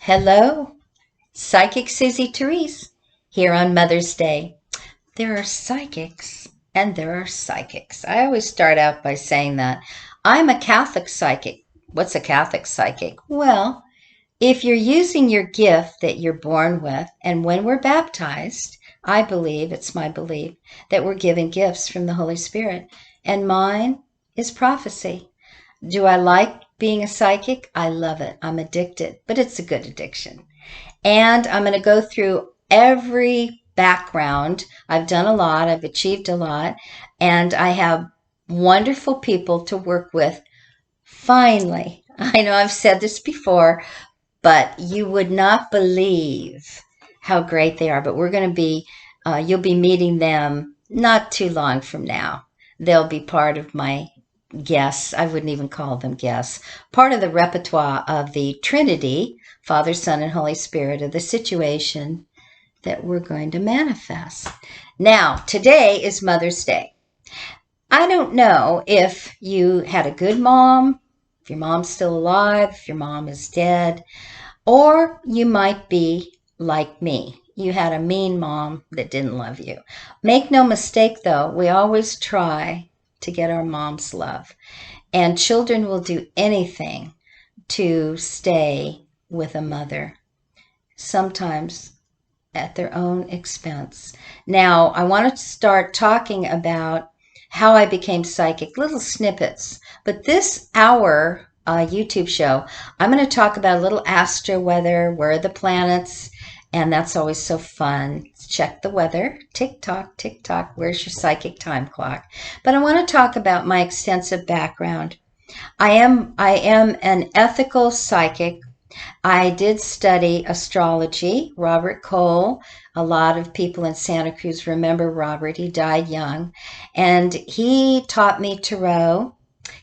Hello, Psychic Susie Therese here on Mother's Day. There are psychics and there are psychics. I always start out by saying that. I'm a Catholic psychic. What's a Catholic psychic? Well, if you're using your gift that you're born with, and when we're baptized, I believe, it's my belief, that we're given gifts from the Holy Spirit. And mine is prophecy. Do I like being a psychic? I love it. I'm addicted, but it's a good addiction. And I'm going to go through every background. I've done a lot, I've achieved a lot, and I have wonderful people to work with. Finally, I know I've said this before, but you would not believe how great they are. But you'll be meeting them not too long from now. They'll be part of my guests. I wouldn't even call them guests. Part of the repertoire of the Trinity, Father, Son, and Holy Spirit, of the situation that we're going to manifest. Now, today is Mother's Day. I don't know if you had a good mom, if your mom's still alive, if your mom is dead, or you might be like me. You had a mean mom that didn't love you. Make no mistake, though, we always try to get our mom's love. And children will do anything to stay with a mother, sometimes at their own expense. Now, I want to start talking about how I became psychic, little snippets. But this hour YouTube show, I'm going to talk about a little astroweather, where are the planets, and that's always so fun. Check the weather, tick tock, where's your psychic time clock? But I want to talk about my extensive background. I am an ethical psychic. I did study astrology. Robert Cole, a lot of people in Santa Cruz remember Robert. He died young. And he taught me tarot.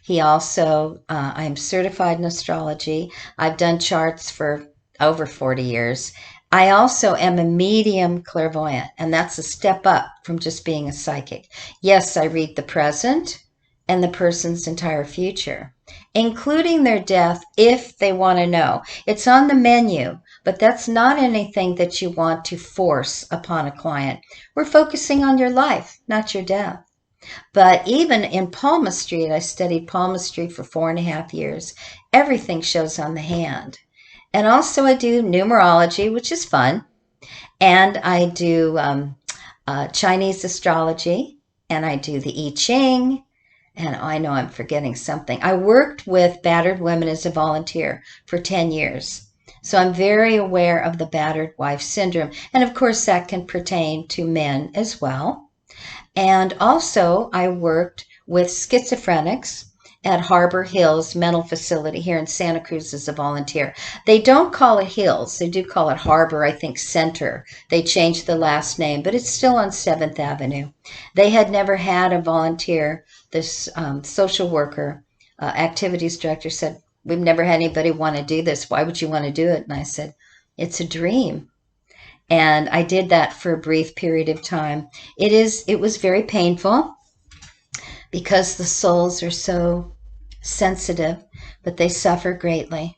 He also, I'm certified in astrology. I've done charts for over 40 years. I also am a medium clairvoyant, and that's a step up from just being a psychic. Yes, I read the present and the person's entire future, including their death if they want to know. It's on the menu, but that's not anything that you want to force upon a client. We're focusing on your life, not your death. But even in palmistry, and I studied palmistry for 4.5 years, everything shows on the hand. And also I do numerology, which is fun. And I do Chinese astrology, and I do the I Ching. And I know I'm forgetting something. I worked with battered women as a volunteer for 10 years. So I'm very aware of the battered wife syndrome. And of course, that can pertain to men as well. And also, I worked with schizophrenics at Harbor Hills Mental Facility here in Santa Cruz as a volunteer. They don't call it Hills. They do call it Harbor, I think, Center. They changed the last name, but it's still on 7th Avenue. They had never had a volunteer. This social worker, activities director said, we've never had anybody want to do this. Why would you want to do it? And I said, it's a dream. And I did that for a brief period of time. It was very painful because the souls are so sensitive, but they suffer greatly.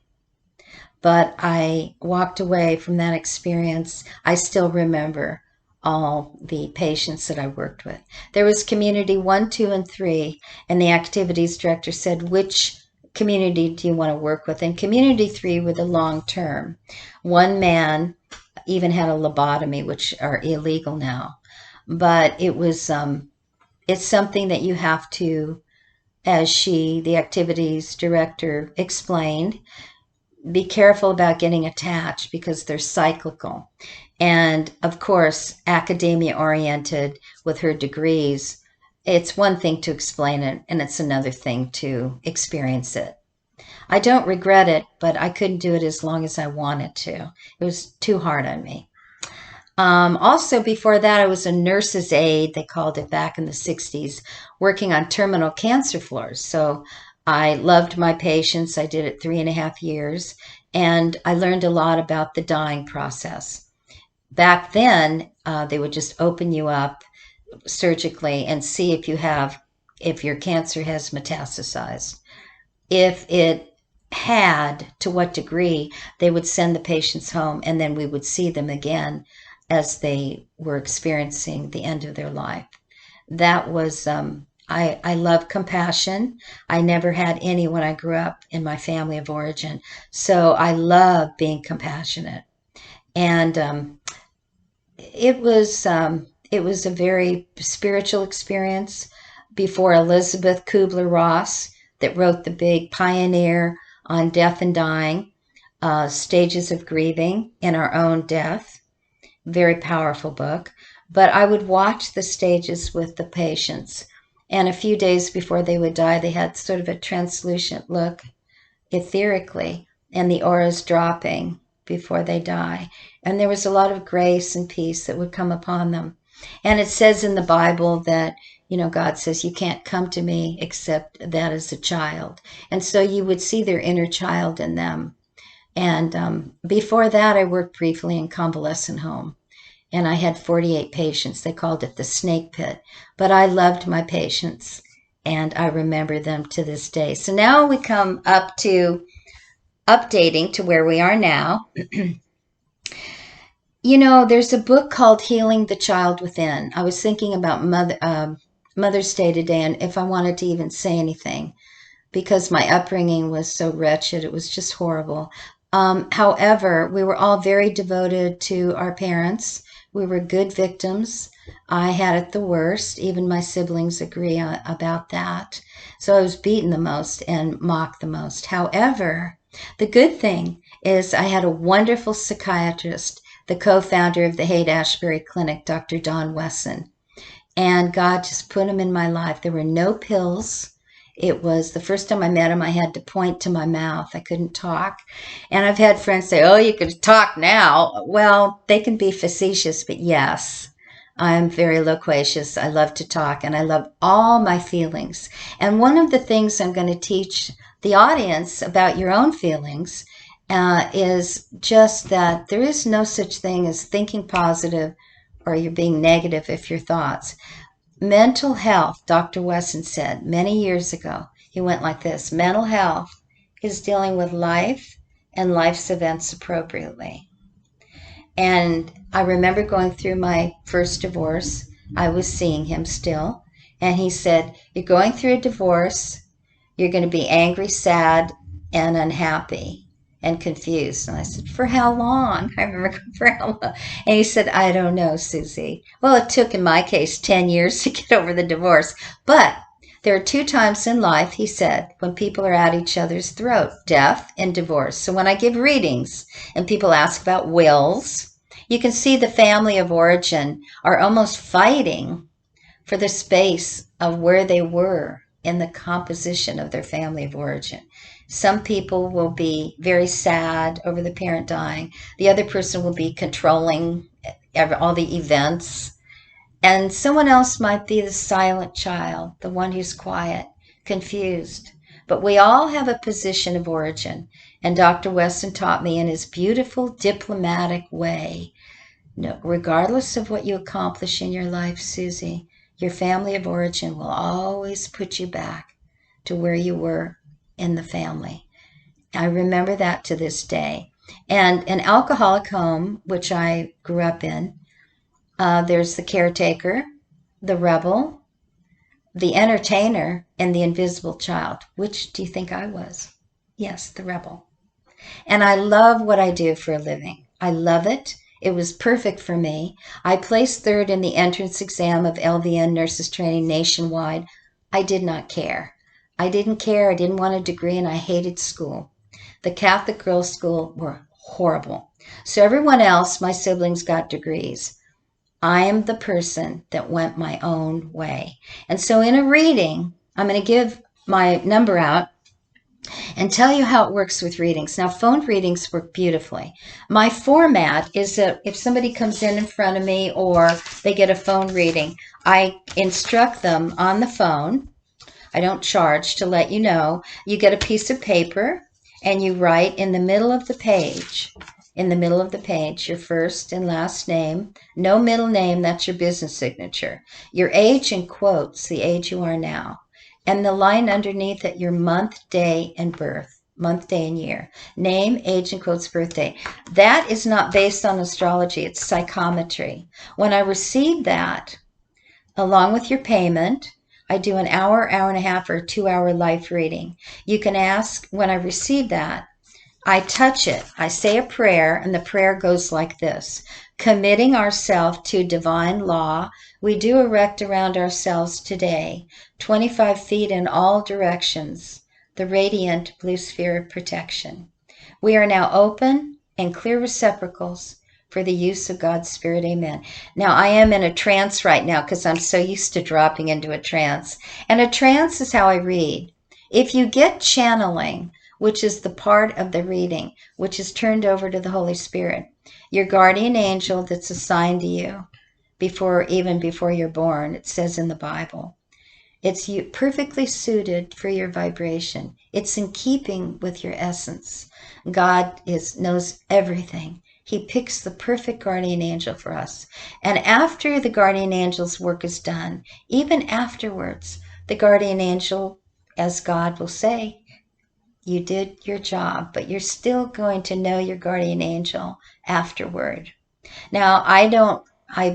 But I walked away from that experience. I still remember all the patients that I worked with. There was community 1, 2, and 3, and the activities director said, which community do you want to work with? And community 3 were the long term. One man even had a lobotomy, which are illegal now. But it was it's something that you have to, as the activities director, explained, be careful about getting attached because they're cyclical. And of course, academia oriented with her degrees, it's one thing to explain it and it's another thing to experience it. I don't regret it, but I couldn't do it as long as I wanted to. It was too hard on me. Also, before that, I was a nurse's aide, they called it back in the 60s, working on terminal cancer floors. So I loved my patients. I did it 3.5 years, and I learned a lot about the dying process. Back then, they would just open you up surgically and see if your cancer has metastasized. If it had, to what degree they would send the patients home, and then we would see them again as they were experiencing the end of their life. That was, I love compassion. I never had any when I grew up in my family of origin. So I love being compassionate. And it was a very spiritual experience before Elizabeth Kubler-Ross, that wrote the big Pioneer on Death and Dying, Stages of Grieving in Our Own Death. Very powerful book. But I would watch the stages with the patients. And a few days before they would die, they had sort of a translucent look, etherically, and the aura's dropping before they die. And there was a lot of grace and peace that would come upon them. And it says in the Bible that, God says, you can't come to me except that as a child. And so you would see their inner child in them. And before that, I worked briefly in convalescent home. And I had 48 patients. They called it the snake pit. But I loved my patients, and I remember them to this day. So now we come up to updating to where we are now. There's a book called Healing the Child Within. I was thinking about Mother's Day today, and if I wanted to even say anything, because my upbringing was so wretched, it was just horrible. However, we were all very devoted to our parents. We were good victims. I had it the worst. Even my siblings agree about that. So I was beaten the most and mocked the most. However, the good thing is I had a wonderful psychiatrist, the co-founder of the Haight-Ashbury Clinic, Dr. Don Wesson. And God just put him in my life. There were no pills. It was the first time I met him, I had to point to my mouth. I couldn't talk. And I've had friends say, oh, you could talk now. Well, they can be facetious, but yes, I'm very loquacious. I love to talk, and I love all my feelings. And one of the things I'm going to teach the audience about your own feelings is just that there is no such thing as thinking positive or you're being negative if your thoughts. Mental health, Dr. Wesson said many years ago, he went like this: mental health is dealing with life and life's events appropriately. And I remember going through my first divorce. I was seeing him still. And he said, you're going through a divorce. You're going to be angry, sad, and unhappy and confused. And I said, for how long? I remember, for how long? And he said, I don't know, Susie. Well, it took, in my case, 10 years to get over the divorce. But there are 2 times in life, he said, when people are at each other's throat: death and divorce. So when I give readings and people ask about wills, you can see the family of origin are almost fighting for the space of where they were in the composition of their family of origin. Some people will be very sad over the parent dying. The other person will be controlling all the events. And someone else might be the silent child, the one who's quiet, confused. But we all have a position of origin. And Dr. Wesson taught me in his beautiful diplomatic way, regardless of what you accomplish in your life, Susie, your family of origin will always put you back to where you were in the family. I remember that to this day. And an alcoholic home, which I grew up in, there's the caretaker, the rebel, the entertainer, and the invisible child. Which do you think I was? Yes, the rebel. And I love what I do for a living. I love it. It was perfect for me. I placed 3rd in the entrance exam of LVN nurses training nationwide. I did not care. I didn't care. I didn't want a degree, and I hated school. The Catholic girls' school were horrible. So everyone else, my siblings, got degrees. I am the person that went my own way. And so in a reading, I'm going to give my number out and tell you how it works with readings. Now, phone readings work beautifully. My format is that if somebody comes in front of me or they get a phone reading, I instruct them on the phone. I don't charge, to let you know. You get a piece of paper and you write in the middle of the page, your first and last name, no middle name, that's your business signature, your age in quotes, the age you are now, and the line underneath it, your month, day, and birth. month, day, and year. Name, age, and quotes birthday. That is not based on astrology. It's psychometry. When I receive that, along with your payment, I do an hour, hour and a half, or 2-hour life reading. You can ask when I receive that. I touch it. I say a prayer, and the prayer goes like this. Committing ourselves to divine law, we do erect around ourselves today, 25 feet in all directions, the radiant blue sphere of protection. We are now open and clear receptacles for the use of God's Spirit. Amen. Now, I am in a trance right now because I'm so used to dropping into a trance. And a trance is how I read. If you get channeling, which is the part of the reading, which is turned over to the Holy Spirit, your guardian angel that's assigned to you even before you're born, it says in the Bible. It's perfectly suited for your vibration. It's in keeping with your essence. God knows everything. He picks the perfect guardian angel for us. And after the guardian angel's work is done, even afterwards, the guardian angel, as God will say, you did your job, but you're still going to know your guardian angel afterward. Now,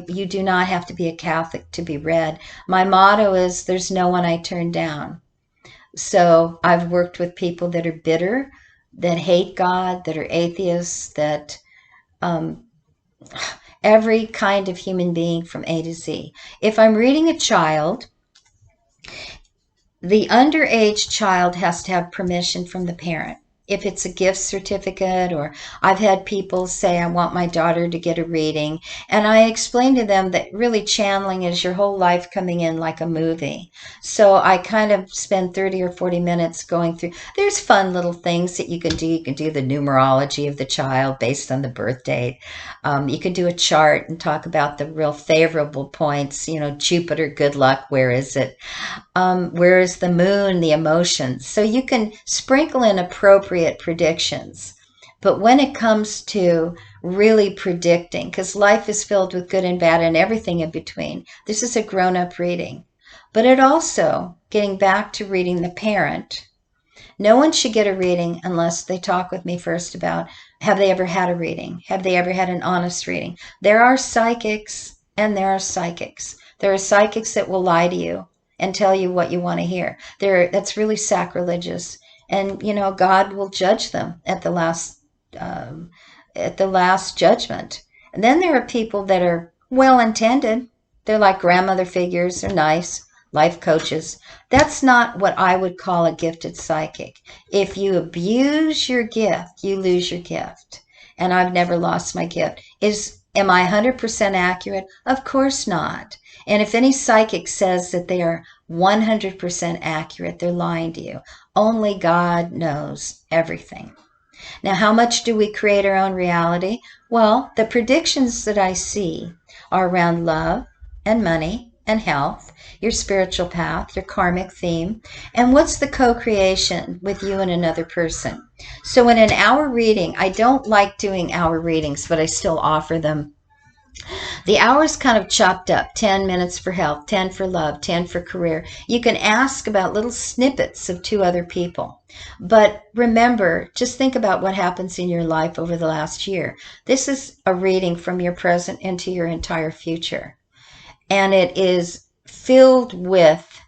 you do not have to be a Catholic to be read. My motto is, there's no one I turn down. So I've worked with people that are bitter, that hate God, that are atheists, that every kind of human being from A to Z. If I'm reading a child, the underage child has to have permission from the parent. If it's a gift certificate, or I've had people say, I want my daughter to get a reading. And I explain to them that really channeling is your whole life coming in like a movie. So I kind of spend 30 or 40 minutes going through. There's fun little things that you can do. You can do the numerology of the child based on the birth date. You can do a chart and talk about the real favorable points. Jupiter, good luck, where is it? Where is the moon, the emotions? So you can sprinkle in appropriate predictions. But when it comes to really predicting, because life is filled with good and bad and everything in between, this is a grown-up reading. But it also, getting back to reading the parent, no one should get a reading unless they talk with me first about, have they ever had a reading? Have they ever had an honest reading? There are psychics and there are psychics. There are psychics that will lie to you and tell you what you want to hear. That's really sacrilegious. And, God will judge them at the last judgment. And then there are people that are well-intended. They're like grandmother figures. They're nice, life coaches. That's not what I would call a gifted psychic. If you abuse your gift, you lose your gift. And I've never lost my gift. Am I 100% accurate? Of course not. And if any psychic says that they are 100% accurate, they're lying to you. Only God knows everything. Now, how much do we create our own reality? Well, the predictions that I see are around love and money and health, your spiritual path, your karmic theme, and what's the co-creation with you and another person. So in an hour reading, I don't like doing hour readings, but I still offer them. The hour's kind of chopped up, 10 minutes for health, 10 for love, 10 for career. You can ask about little snippets of 2 other people. But remember, just think about what happens in your life over the last year. This is a reading from your present into your entire future. And it is filled with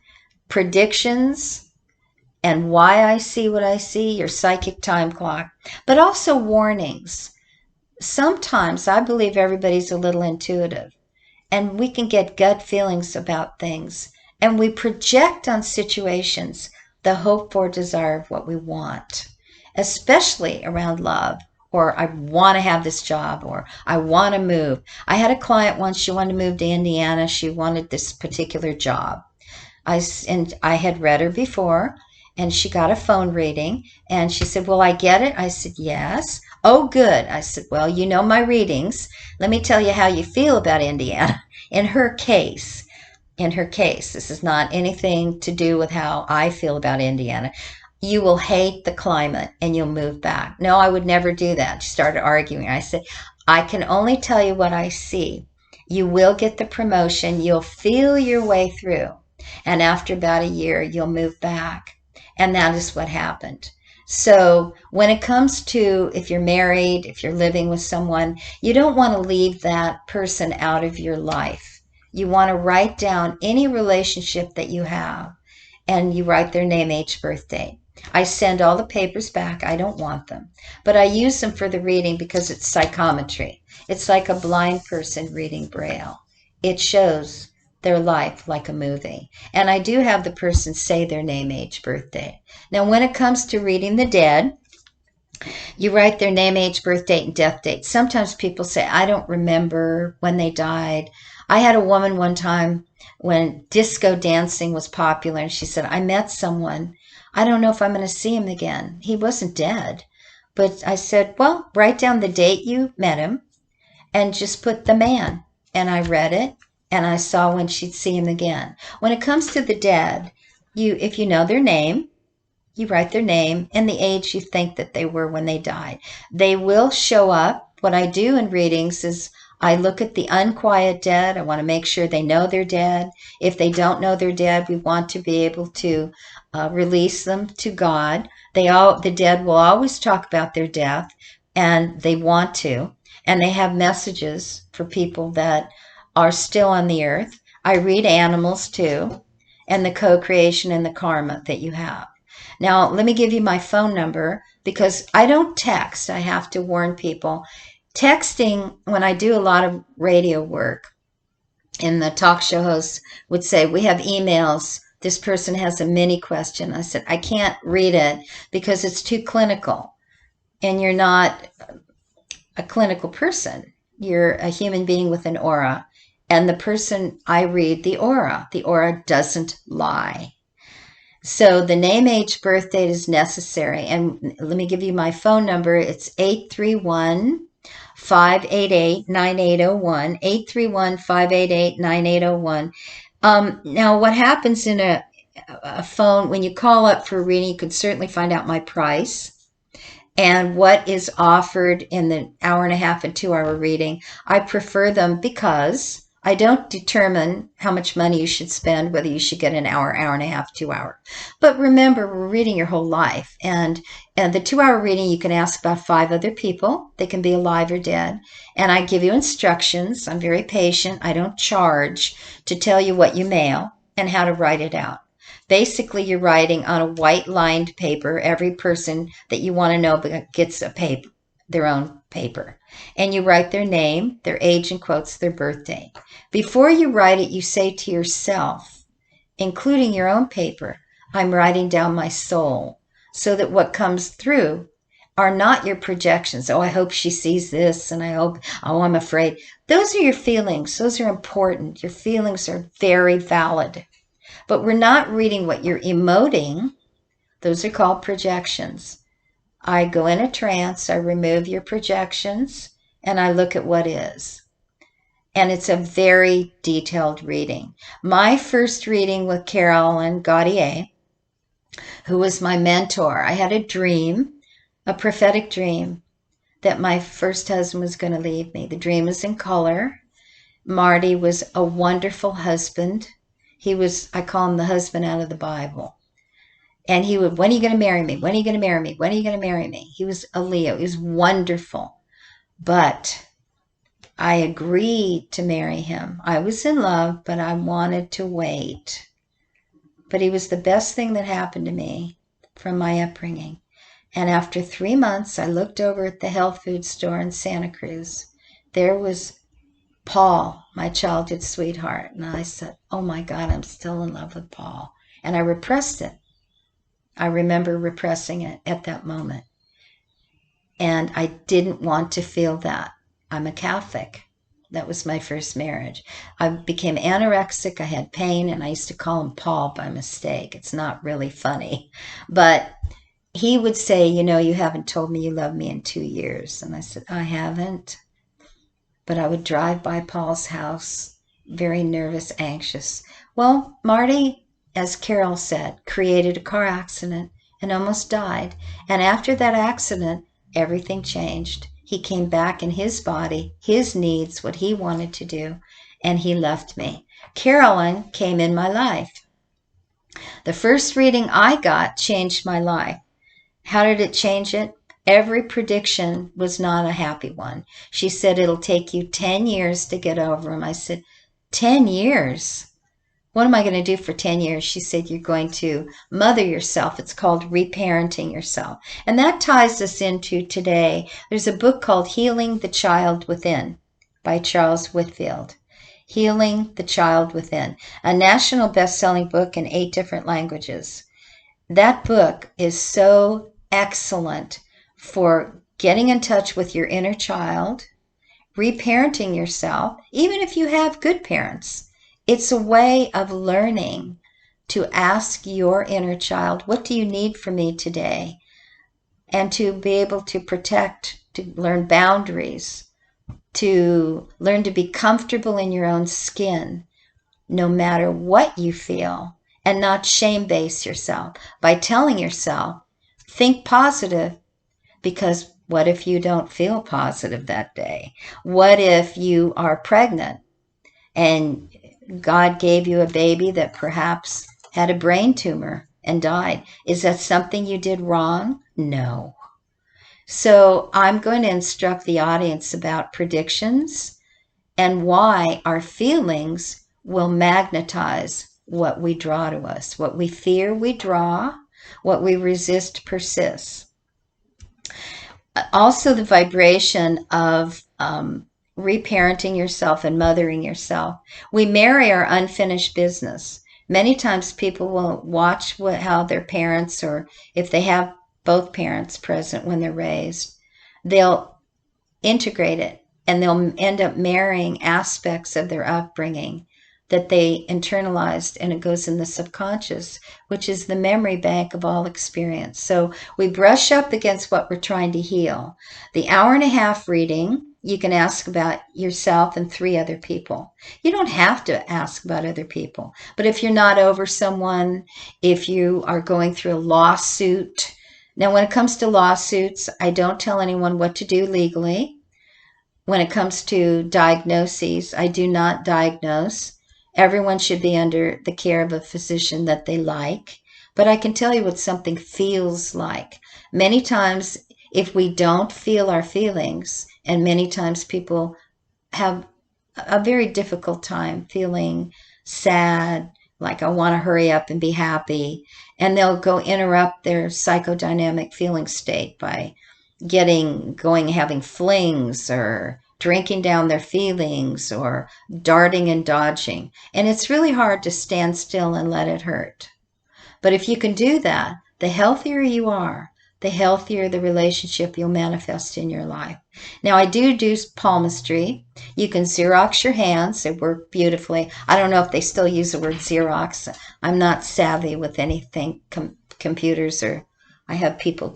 predictions and why I see what I see, your psychic time clock, but also warnings. Sometimes I believe everybody's a little intuitive, and we can get gut feelings about things, and we project on situations the hope for desire of what we want, especially around love, or I want to have this job, or I want to move. I had a client once, she wanted to move to Indiana. She wanted this particular job. I had read her before, and she got a phone reading, and she said, will I get it? I said, yes. Oh, good. I said, well, you know my readings. Let me tell you how you feel about Indiana. In her case, this is not anything to do with how I feel about Indiana. You will hate the climate and you'll move back. No, I would never do that. She started arguing. I said, I can only tell you what I see. You will get the promotion. You'll feel your way through. And after about a year, you'll move back. And that is what happened. So when it comes to if you're married, if you're living with someone, you don't want to leave that person out of your life. You want to write down any relationship that you have, and you write their name, age, birth date. I send all the papers back. I don't want them, but I use them for the reading because it's psychometry. It's like a blind person reading Braille. It shows their life like a movie. And I do have the person say their name, age, birth date. Now, when it comes to reading the dead, you write their name, age, birth date, and death date. Sometimes people say, I don't remember when they died. I had a woman one time when disco dancing was popular, and she said, I met someone. I don't know if I'm going to see him again. He wasn't dead. But I said, well, write down the date you met him and just put the man. And I read it, and I saw when she'd see him again. When it comes to the dead, if you know their name, you write their name and the age you think that they were when they died. They will show up. What I do in readings is I look at the unquiet dead. I want to make sure they know they're dead. If they don't know they're dead, we want to be able to release them to God. The dead will always talk about their death, and they want to. And they have messages for people that are still on the earth. I read animals too, and the co-creation and the karma that you have. Now, let me give you my phone number because I don't text. I have to warn people. Texting, when I do a lot of radio work, and the talk show hosts would say, we have emails. This person has a mini question. I said, I can't read it because it's too clinical. And you're not a clinical person. You're a human being with an aura. And the person I read the aura doesn't lie. So the name, age, birth date is necessary. And let me give you my phone number. It's 831-588-9801, 831-588-9801. Now, what happens in a phone, when you call up for a reading, you can certainly find out my price and what is offered in the hour and a half and 2 hour reading. I prefer them because I don't determine how much money you should spend, whether you should get an hour, hour and a half, 2 hour. But remember, we're reading your whole life. And the 2 hour reading, you can ask about 5 other people. They can be alive or dead. And I give you instructions. I'm very patient. I don't charge to tell you what you mail and how to write it out. Basically, you're writing on a white lined paper. Every person that you want to know gets a paper, their own paper. And you write their name, their age in quotes, their birthday. Before you write it, you say to yourself, including your own paper, I'm writing down my soul, so that what comes through are not your projections. Oh, I hope she sees this, and I hope, oh, I'm afraid. Those are your feelings. Those are important. Your feelings are very valid. But we're not reading what you're emoting. Those are called projections. I go in a trance, I remove your projections, and I look at what is. And it's a very detailed reading. My first reading with Carolyn Gaudier, who was my mentor, I had a dream, a prophetic dream, that my first husband was going to leave me. The dream was in color. Marty was a wonderful husband. He was, I call him the husband out of the Bible. And he would, when are you going to marry me? When are you going to marry me? When are you going to marry me? He was a Leo. He was wonderful. But I agreed to marry him. I was in love, but I wanted to wait. But he was the best thing that happened to me from my upbringing. And after 3 months, I looked over at the health food store in Santa Cruz. There was Paul, my childhood sweetheart. And I said, oh my God, I'm still in love with Paul. And I repressed it. I remember repressing it at that moment. And I didn't want to feel that. I'm a Catholic. That was my first marriage. I became anorexic. I had pain, and I used to call him Paul by mistake. It's not really funny. But he would say, you know, you haven't told me you love me in 2 years. And I said, I haven't. But I would drive by Paul's house, very nervous, anxious. Well, Marty, as Carol said, created a car accident and almost died. And after that accident, everything changed. He came back in his body, his needs, what he wanted to do, and he left me. Carolyn came in my life. The first reading I got changed my life. How did it change it? Every prediction was not a happy one. She said, it'll take you 10 years to get over them. I said, 10 years? What am I going to do for 10 years? She said, you're going to mother yourself. It's called reparenting yourself. And that ties us into today. There's a book called Healing the Child Within by Charles Whitfield. Healing the Child Within, a national best-selling book in 8 different languages. That book is so excellent for getting in touch with your inner child, reparenting yourself, even if you have good parents. It's a way of learning to ask your inner child, what do you need from me today? And to be able to protect, to learn boundaries, to learn to be comfortable in your own skin, no matter what you feel, and not shame-base yourself by telling yourself, think positive, because what if you don't feel positive that day? What if you are pregnant and God gave you a baby that perhaps had a brain tumor and died? Is that something you did wrong? No. So I'm going to instruct the audience about predictions and why our feelings will magnetize what we draw to us. What we fear, we draw. What we resist persists. Also, the vibration of reparenting yourself and mothering yourself. We marry our unfinished business. Many times people will watch how their parents, or if they have both parents present when they're raised, they'll integrate it and they'll end up marrying aspects of their upbringing that they internalized, and it goes in the subconscious, which is the memory bank of all experience. So we brush up against what we're trying to heal. The hour-and-a-half reading, you can ask about yourself and 3 other people. You don't have to ask about other people, but if you're not over someone, if you are going through a lawsuit. Now, when it comes to lawsuits, I don't tell anyone what to do legally. When it comes to diagnoses, I do not diagnose. Everyone should be under the care of a physician that they like. But I can tell you what something feels like. Many times, if we don't feel our feelings, and many times people have a very difficult time feeling sad, like I want to hurry up and be happy, and they'll go interrupt their psychodynamic feeling state by having flings, or drinking down their feelings, or darting and dodging. And it's really hard to stand still and let it hurt. But if you can do that, the healthier you are, the healthier the relationship you'll manifest in your life. Now, I do palmistry. You can Xerox your hands. They work beautifully. I don't know if they still use the word Xerox. I'm not savvy with anything, computers, or I have people,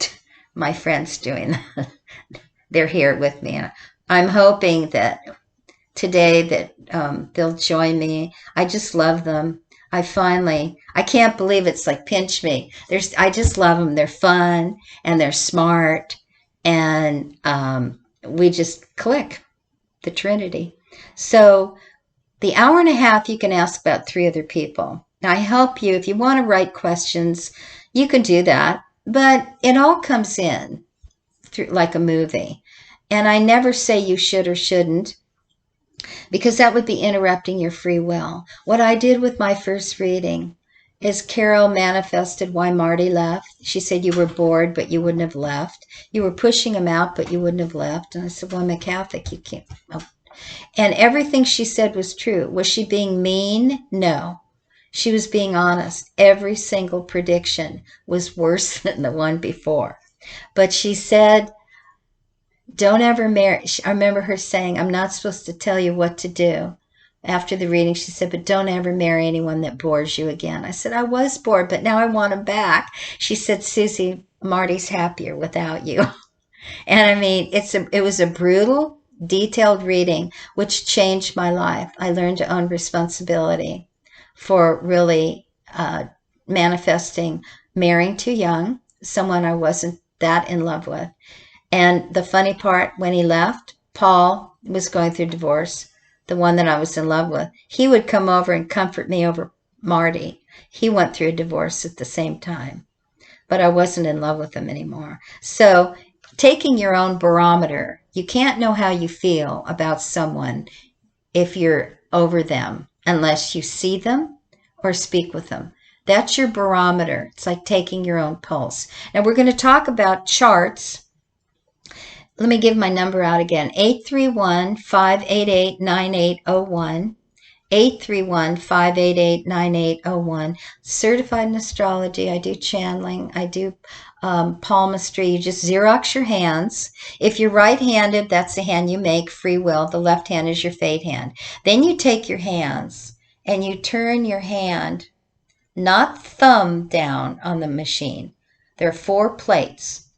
my friends doing that. They're here with me. And I'm hoping that today that they'll join me. I just love them. I can't believe it's like pinch me. I just love them. They're fun and they're smart, and we just click, the Trinity. So the hour-and-a-half, you can ask about 3 other people. Now, I help you. If you want to write questions, you can do that, but it all comes in through like a movie. And I never say you should or shouldn't, because that would be interrupting your free will. What I did with my first reading is Carol manifested why Marty left. She said, you were bored, but you wouldn't have left. You were pushing him out, but you wouldn't have left. And I said, well, I'm a Catholic. You can't. Oh. And everything she said was true. Was she being mean? No. She was being honest. Every single prediction was worse than the one before. But she said, don't ever marry. I remember her saying, I'm not supposed to tell you what to do. After the reading, she said, but don't ever marry anyone that bores you again. I said, I was bored, but now I want him back. She said, Susie, Marty's happier without you. And I mean, it was a brutal, detailed reading, which changed my life. I learned to own responsibility for really manifesting marrying too young, someone I wasn't that in love with. And the funny part, when he left, Paul was going through divorce, the one that I was in love with. He would come over and comfort me over Marty. He went through a divorce at the same time. but I wasn't in love with them anymore. So taking your own barometer, you can't know how you feel about someone if you're over them unless you see them or speak with them. That's your barometer. It's like taking your own pulse. Now we're going to talk about charts. Let me give my number out again. 831-588-9801. 831-588-9801. Certified in astrology. I do channeling. I do palmistry. You just Xerox your hands. If you're right-handed, that's the hand you make, free will. The left hand is your fate hand. Then you take your hands and you turn your hand, not thumb down on the machine. There are 4 plates.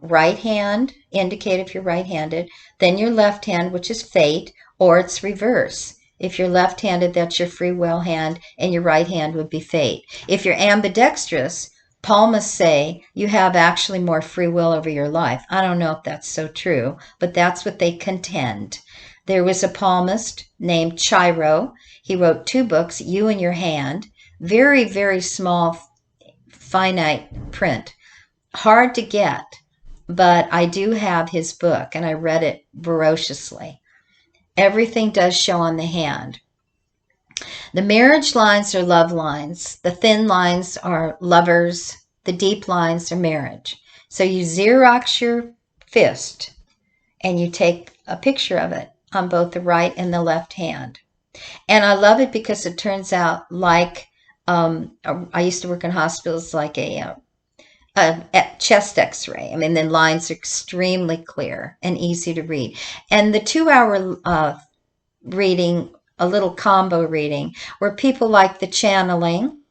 Right hand, indicate if you're right-handed. Then your left hand, which is fate, or it's reverse. If you're left-handed, that's your free will hand, and your right hand would be fate. If you're ambidextrous, palmists say you have actually more free will over your life. I don't know if that's so true, but that's what they contend. There was a palmist named Chiro. He wrote 2 books, You and Your Hand. Very, very small, finite print. Hard to get, but I do have his book, and I read it voraciously. Everything does show on the hand. The marriage lines are love lines. The thin lines are lovers. The deep lines are marriage. So you Xerox your fist, and you take a picture of it on both the right and the left hand. And I love it because it turns out like, I used to work in hospitals, like a chest x-ray. I mean, the lines are extremely clear and easy to read. And the 2-hour reading, a little combo reading, where people like the channeling,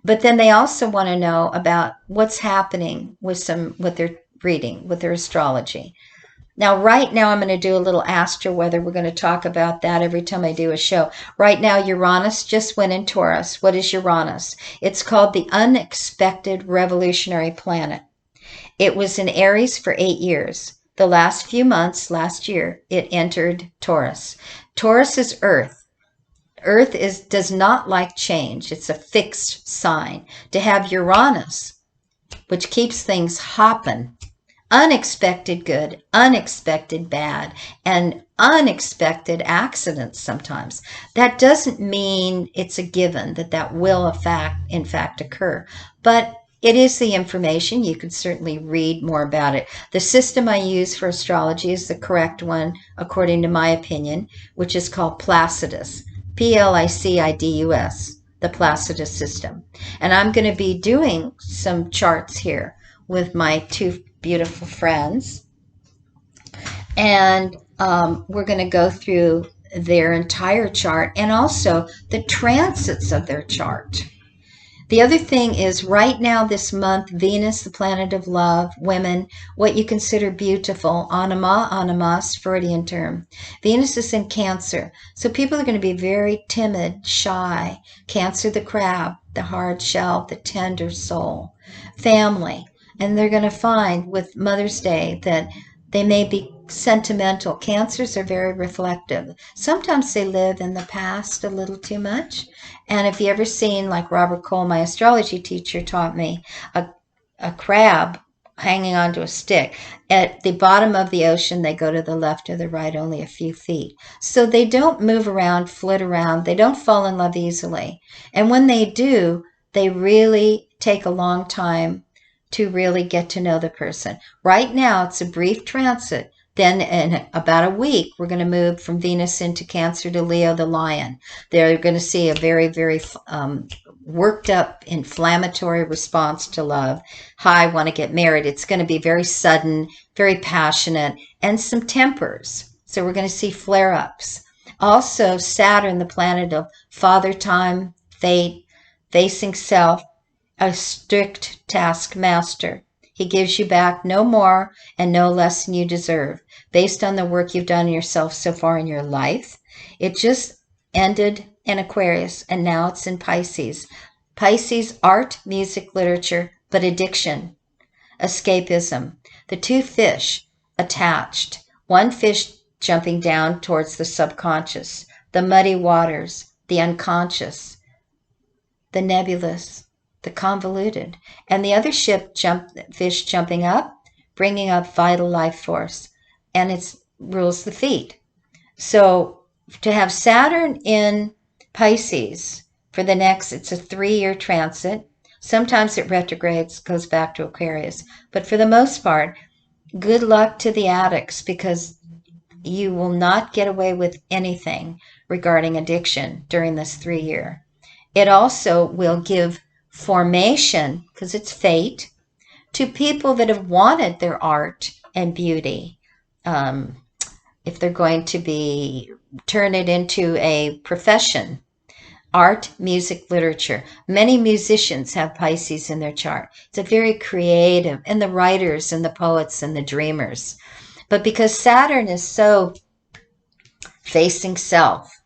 but then they also want to know about what's happening with their reading, with their astrology. Now, right now, I'm going to do a little astroweather. We're going to talk about that every time I do a show. Right now, Uranus just went in Taurus. What is Uranus? It's called the unexpected revolutionary planet. It was in Aries for 8 years. The last few months, last year, it entered Taurus. Taurus is Earth. Earth does not like change. It's a fixed sign. To have Uranus, which keeps things hopping, unexpected good, unexpected bad, and unexpected accidents sometimes. That doesn't mean it's a given that will in fact occur, but it is the information. You could certainly read more about it. The system I use for astrology is the correct one, according to my opinion, which is called Placidus, Placidus, the Placidus system. And I'm going to be doing some charts here with my 2 beautiful friends, and we're going to go through their entire chart and also the transits of their chart. The other thing is, right now this month, Venus, the planet of love, women, what you consider beautiful, anima, animas, Freudian term. Venus is in Cancer, so people are going to be very timid, shy. Cancer, the crab, the hard shell, the tender soul. Family. And they're going to find with Mother's Day that they may be sentimental. Cancers are very reflective. Sometimes they live in the past a little too much. And if you ever seen, like Robert Cole, my astrology teacher, taught me, a crab hanging onto a stick. At the bottom of the ocean, they go to the left or the right only a few feet. So they don't move around, flit around. They don't fall in love easily. And when they do, they really take a long time to really get to know the person. Right now, it's a brief transit. Then in about a week, we're going to move from Venus into Cancer to Leo, the lion. They're going to see a very, very worked up, inflammatory response to love. Hi, want to get married. It's going to be very sudden, very passionate, and some tempers. So we're going to see flare-ups. Also, Saturn, the planet of father time, fate, facing self, a strict taskmaster. He gives you back no more and no less than you deserve, based on the work you've done yourself so far in your life. It just ended in Aquarius, and now it's in Pisces. Pisces, art, music, literature, but addiction, escapism. The 2 fish attached. One fish jumping down towards the subconscious, the muddy waters, the unconscious, the nebulous, the convoluted. And the other fish jumping up, bringing up vital life force. And it rules the feet. So to have Saturn in Pisces for the next, it's a 3-year transit. Sometimes it retrogrades, goes back to Aquarius. But for the most part, good luck to the addicts, because you will not get away with anything regarding addiction during this 3-year. It also will give formation, because it's fate, to people that have wanted their art and beauty. If they're going to turn it into a profession, art, music, literature. Many musicians have Pisces in their chart. It's a very creative, and the writers and the poets and the dreamers. But because Saturn is so facing self,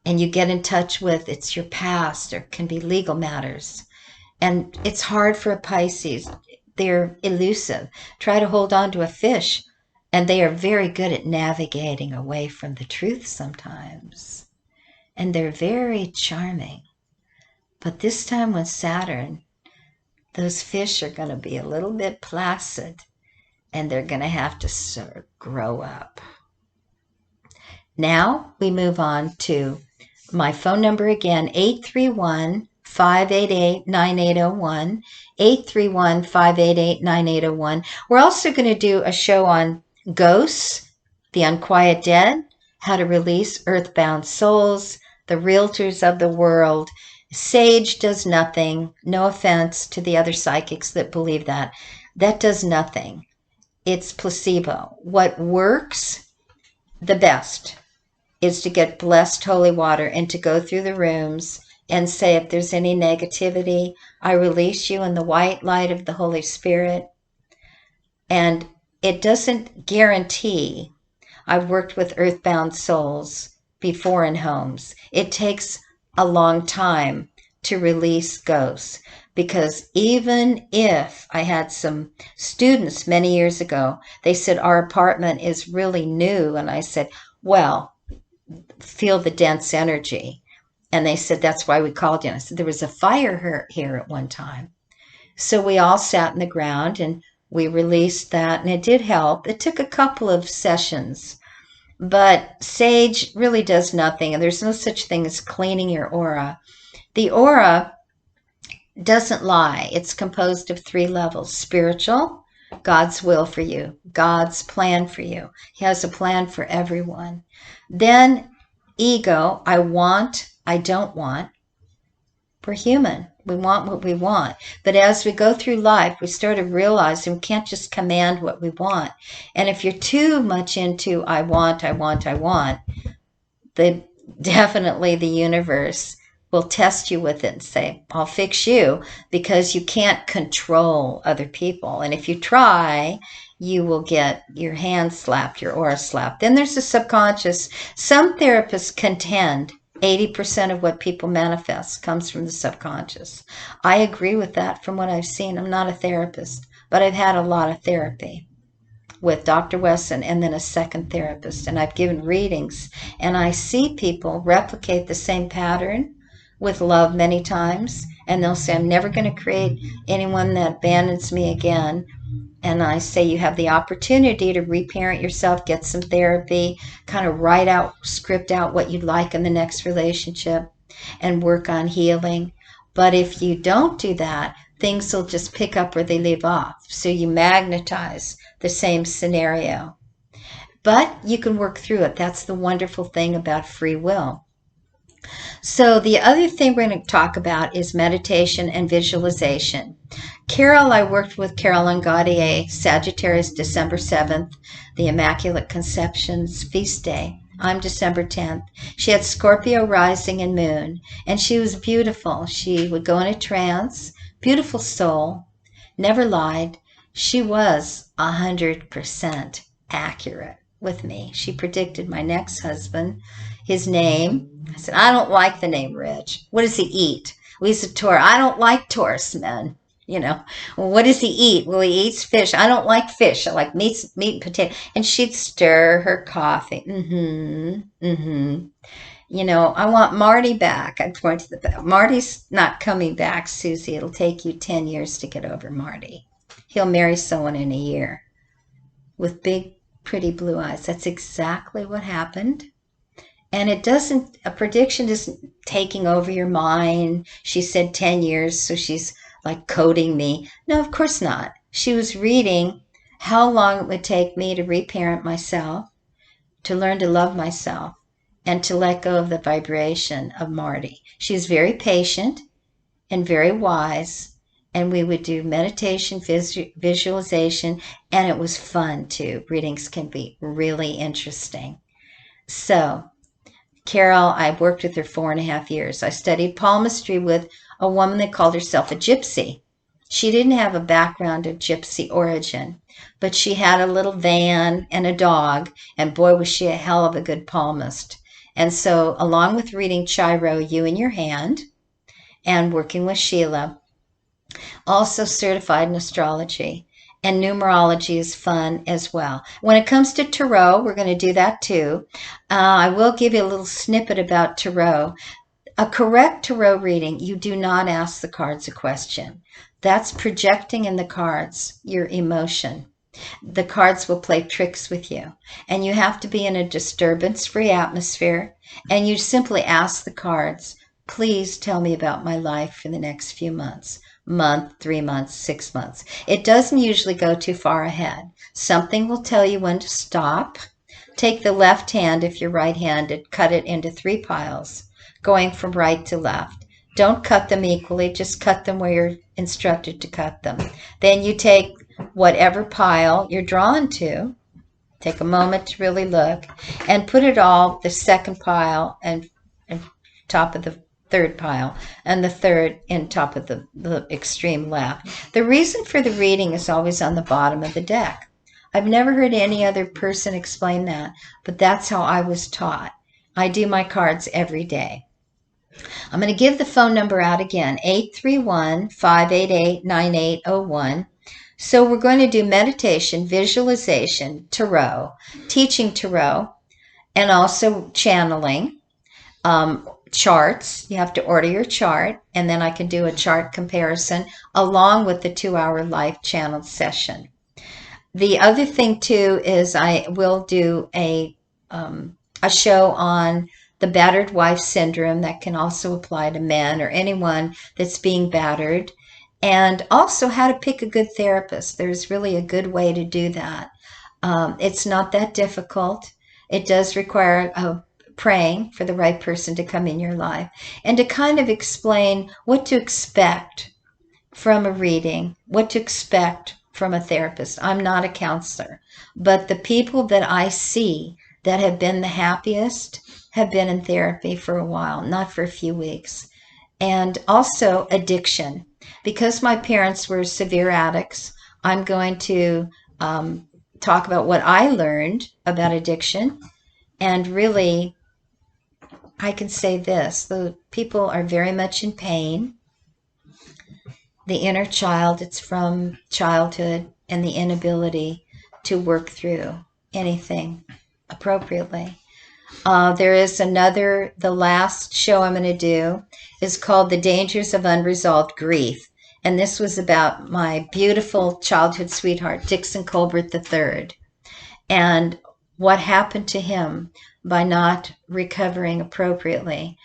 and you get in touch with, it's your past, or can be legal matters. And it's hard for a Pisces. They're elusive. Try to hold on to a fish, and they are very good at navigating away from the truth sometimes. And they're very charming. But this time with Saturn, those fish are going to be a little bit placid, and they're going to have to sort of grow up. Now we move on to my phone number again, 831-588-9801, 831-588-9801. We're also going to do a show on ghosts, the unquiet dead, how to release earthbound souls, the realtors of the world. Sage does nothing. No offense to the other psychics that believe that. That does nothing. It's placebo. What works the best is to get blessed holy water and to go through the rooms and say, if there's any negativity, I release you in the white light of the Holy Spirit. And it doesn't guarantee. I've worked with earthbound souls before in homes. It takes a long time to release ghosts, because even if I had some students many years ago, they said, our apartment is really new. And I said, well, feel the dense energy. And they said, that's why we called you. And I said, there was a fire here at one time. So we all sat in the ground and we released that, and it did help. It took a couple of sessions, but sage really does nothing, and there's no such thing as cleaning your aura. The aura doesn't lie. It's composed of 3 levels: spiritual, God's will for you, God's plan for you. He has a plan for everyone. Then ego, I want, I don't want. We're human. We want what we want. But as we go through life, we start to realize we can't just command what we want. And if you're too much into I want, definitely the universe will test you with it and say, I'll fix you, because you can't control other people. And if you try, you will get your hand slapped, your aura slapped. Then there's the subconscious. Some therapists contend 80% of what people manifest comes from the subconscious. I agree with that from what I've seen. I'm not a therapist, but I've had a lot of therapy with Dr. Wesson and then a second therapist. And I've given readings, and I see people replicate the same pattern with love many times. And they'll say, I'm never going to create anyone that abandons me again. And I say, you have the opportunity to reparent yourself, get some therapy, kind of script out what you'd like in the next relationship, and work on healing. But if you don't do that, things will just pick up where they leave off. So you magnetize the same scenario. But you can work through it. That's the wonderful thing about free will. So the other thing we're going to talk about is meditation and visualization. Carol, I worked with Carolyn Gaudier, Sagittarius, December 7th, the Immaculate Conception's feast day. I'm December 10th. She had Scorpio rising and moon, and she was beautiful. She would go in a trance, beautiful soul, never lied. She was 100% accurate with me. She predicted my next husband, his name. I said, I don't like the name Rich. What does he eat? Well, he's a Taurus. I don't like Taurus men. Well, what does he eat? Well, he eats fish. I don't like fish. I like meat and potato. And she'd stir her coffee. I want Marty back. I point to the back. Marty's not coming back, Susie. It'll take you 10 years to get over Marty. He'll marry someone in a year with big, pretty blue eyes. That's exactly what happened. And a prediction isn't taking over your mind. She said 10 years, so she's like coding me. No, of course not. She was reading how long it would take me to reparent myself, to learn to love myself, and to let go of the vibration of Marty. She's very patient and very wise, and we would do meditation, visualization, and it was fun too. Readings can be really interesting. So, Carol, I worked with her 4.5 years. I studied palmistry with a woman that called herself a gypsy. She didn't have a background of gypsy origin, but she had a little van and a dog, and boy, was she a hell of a good palmist. And so, along with reading Chiro, You in Your Hand, and working with Sheila, also certified in astrology, and numerology is fun as well. When it comes to tarot, we're going to do that too. I will give you a little snippet about tarot. A correct tarot reading, you do not ask the cards a question. That's projecting in the cards your emotion. The cards will play tricks with you, and you have to be in a disturbance-free atmosphere, and you simply ask the cards, please tell me about my life for the next few months. Month, 3 months, 6 months. It doesn't usually go too far ahead. Something will tell you when to stop. Take the left hand, if you're right-handed, cut it into 3 piles, going from right to left. Don't cut them equally, just cut them where you're instructed to cut them. Then you take whatever pile you're drawn to, take a moment to really look, and put it all, the second pile and top of the third pile, and the third in top of the extreme left. The reason for the reading is always on the bottom of the deck. I've never heard any other person explain that, but that's how I was taught. I do my cards every day. I'm going to give the phone number out again, 831-588-9801. So we're going to do meditation, visualization, tarot, teaching tarot, and also channeling. Charts. You have to order your chart, and then I can do a chart comparison along with the 2-hour live channel session. The other thing too is I will do a show on the battered wife syndrome that can also apply to men or anyone that's being battered, and also how to pick a good therapist. There's really a good way to do that. It's not that difficult. It does require praying for the right person to come in your life, and to kind of explain what to expect from a reading, what to expect from a therapist. I'm not a counselor, but the people that I see that have been the happiest have been in therapy for a while, not for a few weeks. And also addiction. Because my parents were severe addicts, I'm going to talk about what I learned about addiction. And really, I can say this, the people are very much in pain. The inner child, it's from childhood, and the inability to work through anything appropriately. There is another, the last show I'm going to do is called The Dangers of Unresolved Grief. And this was about my beautiful childhood sweetheart, Dixon Colbert III, and what happened to him by not recovering appropriately.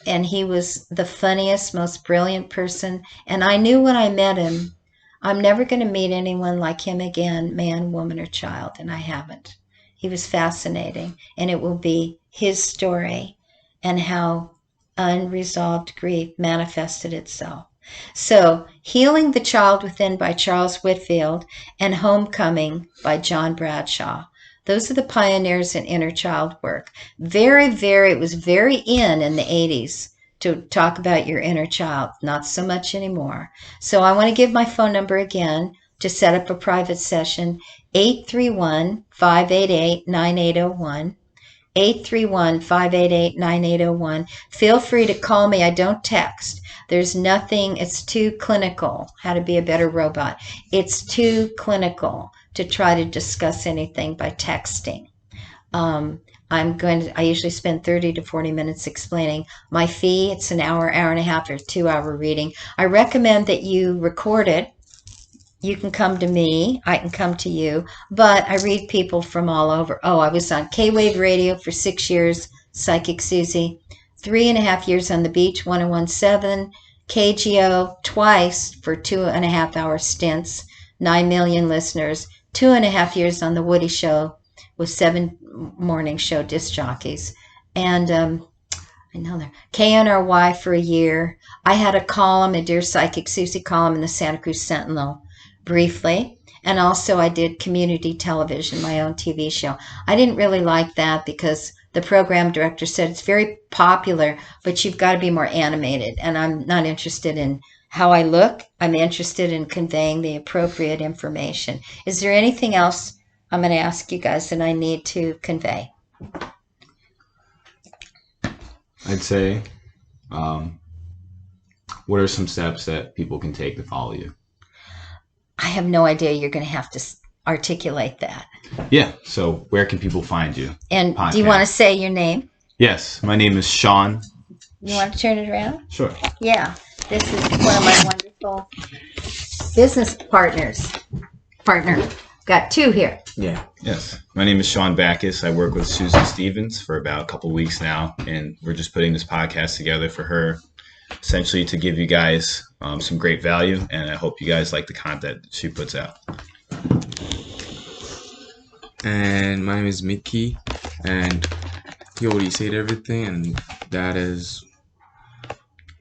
And he was the funniest, most brilliant person. And I knew when I met him, I'm never going to meet anyone like him again, man, woman, or child. And I haven't. He was fascinating. And it will be his story and how unresolved grief manifested itself. So, Healing the Child Within by Charles Whitfield and Homecoming by John Bradshaw. Those are the pioneers in inner child work. It was very in the 80s to talk about your inner child. Not so much anymore. So I want to give my phone number again to set up a private session, 831-588-9801. 831-588-9801. Feel free to call me. I don't text. There's nothing, it's too clinical, how to be a better robot. It's too clinical to try to discuss anything by texting. I usually spend 30 to 40 minutes explaining my fee. It's an hour, hour and a half, or 2 hour reading. I recommend that you record it. You can come to me. I can come to you. But I read people from all over. Oh, I was on K-Wave Radio for 6 years, Psychic Susie. 3.5 years on the beach, 1017. KGO twice for 2.5 hour stints. 9 million listeners. 2.5 years on the Woody Show with 7 morning show disc jockeys. And I know there. KNRY for a year. I had a column, a Dear Psychic Susie column in the Santa Cruz Sentinel briefly. And also I did community television, my own TV show. I didn't really like that because the program director said it's very popular, but you've got to be more animated. And I'm not interested in how I look. I'm interested in conveying the appropriate information. Is there anything else I'm going to ask you guys that I need to convey? I'd say, what are some steps that people can take to follow you? I have no idea. You're going to have to articulate that. Yeah. So where can people find you? And do you want to say your name? Yes. My name is Sean. You want to turn it around? Sure. Yeah. This is one of my wonderful business partners. Got 2 here. Yeah. Yes. My name is Sean Backus. I work with Susie Stevens for about a couple weeks now, and we're just putting this podcast together for her, essentially to give you guys some great value, and I hope you guys like the content she puts out. And my name is Mickey, and he already said everything, and that is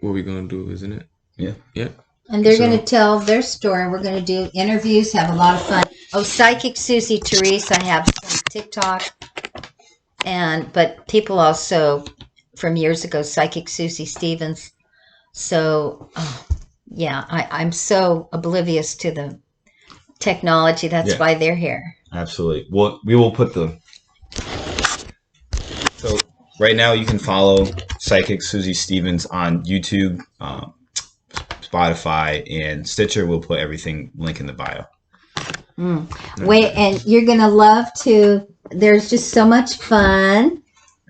what we're going to do, isn't it? Yeah. Yeah. And they're going to tell their story. We're going to do interviews, have a lot of fun. Oh, Psychic Susie Therese, I have some TikTok. But people also, from years ago, Psychic Susie Stevens. So, yeah, I'm so oblivious to the technology. That's why they're here. Absolutely. Well, we will put So right now you can follow Psychic Susie Stevens on YouTube, Spotify, and Stitcher. We'll put everything link in the bio. Wait, and you're going to love to. There's just so much fun,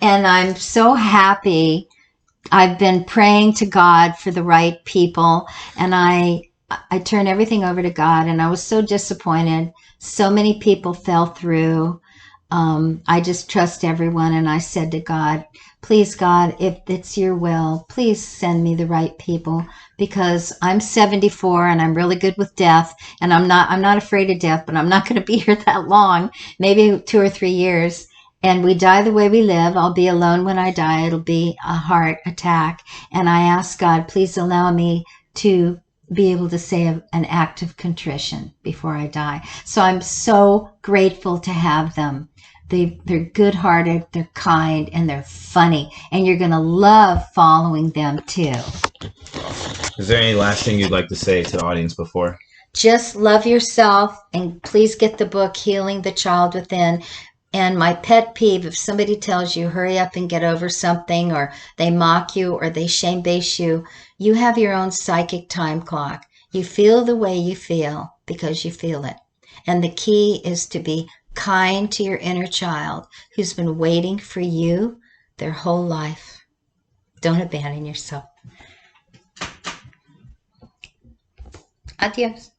and I'm so happy. I've been praying to God for the right people, and I turn everything over to God, and I was so disappointed. So many people fell through. I just trust everyone, and I said to God, please, God, if it's your will, please send me the right people, because I'm 74 and I'm really good with death, and I'm not afraid of death, but I'm not going to be here that long, maybe 2 or 3 years. And we die the way we live. I'll be alone when I die. It'll be a heart attack. And I ask God, please allow me to be able to say an act of contrition before I die. So I'm so grateful to have them. They're good-hearted, they're kind, and they're funny. And you're going to love following them, too. Is there any last thing you'd like to say to the audience before? Just love yourself, and please get the book, Healing the Child Within. And my pet peeve, if somebody tells you, hurry up and get over something, or they mock you, or they shame base you, you have your own psychic time clock. You feel the way you feel because you feel it. And the key is to be kind to your inner child who's been waiting for you their whole life. Don't abandon yourself. Adios.